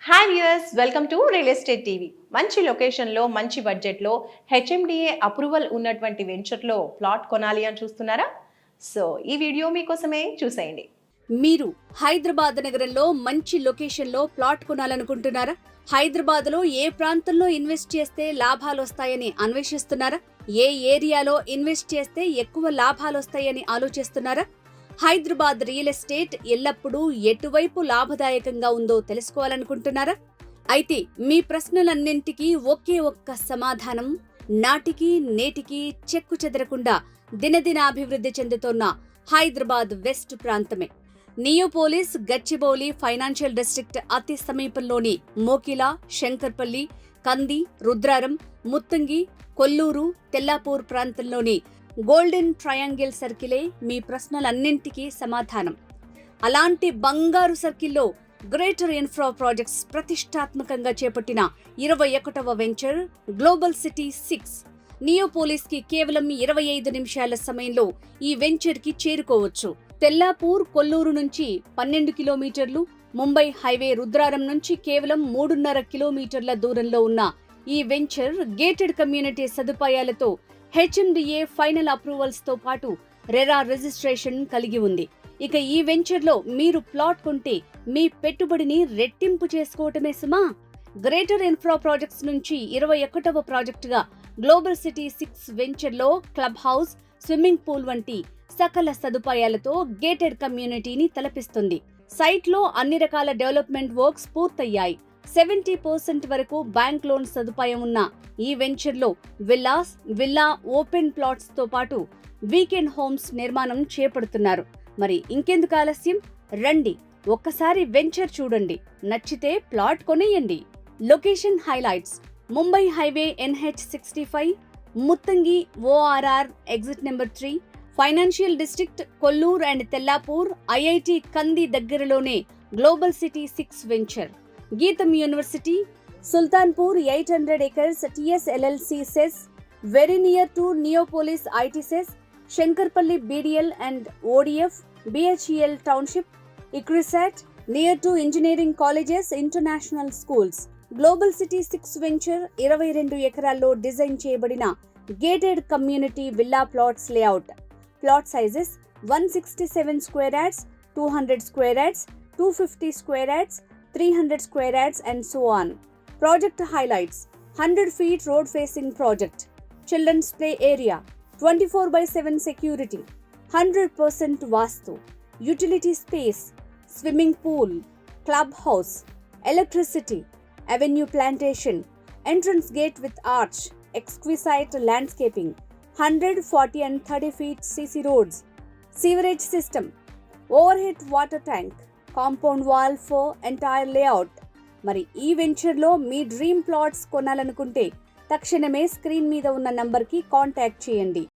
Hi viewers, welcome to real estate TV. మంచి లొకేషన్లో మంచి బడ్జెట్లో హెచ్ఎండిఏ అప్రూవల్ ఉన్నటువంటి వెంచర్లో ప్లాట్ కొనాలి అని చూస్తున్నారా? సో ఈ వీడియో మీకోసమే, చూసేయండి. మీరు హైదరాబాద్ నగరంలో మంచి లొకేషన్లో ప్లాట్ కొనాలనుకుంటున్నారా? హైదరాబాద్లో ఏ ప్రాంతంలో ఇన్వెస్ట్ చేస్తే లాభాలు వస్తాయని అన్వేషిస్తున్నారా? ఏ ఏరియాలో ఇన్వెస్ట్ చేస్తే ఎక్కువ లాభాలు వస్తాయని ఆలోచిస్తున్నారా? హైదరాబాద్ రియల్ ఎస్టేట్ ఎల్లప్పుడూ ఎటువైపు లాభదాయకంగా ఉందో తెలుసుకోవాలనుకుంటున్నారా? అయితే మీ ప్రశ్నలన్నింటికీ ఒకే ఒక్క సమాధానం, నాటికి నేటికి చెక్కు చెదరకుండా దినదినాభివృద్ధి చెందుతోన్న హైదరాబాద్ వెస్ట్ ప్రాంతమే. నియోపోలిస్, గచ్చిబౌలి ఫైనాన్షియల్ డిస్ట్రిక్ట్ అతి సమీపంలోని మోకిలా, శంకర్పల్లి, కంది, రుద్రారం, ముత్తంగి, కొల్లూరు, తెల్లాపూర్ ప్రాంతంలోని గోల్డెన్ ట్రయాంగిల్ సర్కిలే మీ ప్రశ్నలన్నింటికీ సమాధానం. అలాంటి బంగారు సర్కిల్లో గ్రేటర్ ఇన్ఫ్రా ప్రాజెక్ట్స్ ప్రతిష్టాత్మకంగా చేపట్టిన 21వ వెంచర్ గ్లోబల్ సిటీ 6 నియోపోలిస్ కి కేవలం 25 నిమిషాల సమయంలో ఈ వెంచర్ కి చేరుకోవచ్చు. తెల్లాపూర్, కొల్లూరు నుంచి 12 కిలోమీటర్లు, ముంబై హైవే రుద్రారం నుంచి కేవలం 3.5 కిలోమీటర్ల దూరంలో ఉన్న ఈ వెంచర్ గేటెడ్ కమ్యూనిటీ సదుపాయాలతో హెచ్ఎండిఏ ఫైనల్ అప్రూవల్స్ తో పాటు రెరా రిజిస్ట్రేషన్ కలిగి ఉంది. ఇక ఈ వెంచర్ లో మీరు ప్లాట్ కొంటే మీ పెట్టుబడిని రెట్టింపు చేసుకోవటమే సుమా. గ్రేటర్ ఇన్ఫ్రా ప్రాజెక్ట్స్ నుంచి 21వ ప్రాజెక్టుగా గ్లోబల్ సిటీ 6 వెంచర్ లో క్లబ్ హౌస్, స్విమ్మింగ్ పూల్ వంటి సకల సదుపాయాలతో గేటెడ్ కమ్యూనిటీని తలపిస్తుంది. సైట్ లో అన్ని రకాల డెవలప్మెంట్ వర్క్స్ పూర్తయ్యాయి. 70% వరకు బ్యాంక్ లోన్ సదుపాయం ఉన్న ఈ వెంచర్ లో విల్లా ఓపెన్ ప్లాట్స్ తో పాటు వీకెండ్ హోమ్స్ నిర్మాణం చేపడుతున్నారు. మరి ఇంకెందుకు ఆలస్యం, రండి ఒక్కసారి వెంచర్ చూడండి, నచ్చితే ప్లాట్ కొనేయండి. Location highlights: Mumbai highway NH65, Muthangi ORR exit number 3, financial district Kollur and Tellapur, IIT Kandi దగ్గరలోనే global city 6 venture. Gitam university, Sultanpur 800 acres TSLLC SEZ, very near to Neopolis IT SEZ, Shankarpally BDL and ODF, BHEL township, ICRISAT, near to engineering colleges, international schools. Global city 6 venture 22 ఎకరాల్లో design చేయబడిన gated community villa plots layout. Plot sizes 167 square yards, 200 square yards, 250 square yards, 300 square yards and so on. Project highlights: 100 feet road facing project, children's play area, 24/7 security, 100% vastu, utility space, swimming pool, club house, electricity, avenue plantation, entrance gate with arch, exquisite landscaping, 100, 40 and 30 feet CC roads, sewerage system, overhead water tank, compound wall for entire layout. మరి ఈ వెంచర్లో మీ dream plots కొనాలనుకుంటే తక్షణమే screen మీద ఉన్న నంబర్కి contact చేయండి.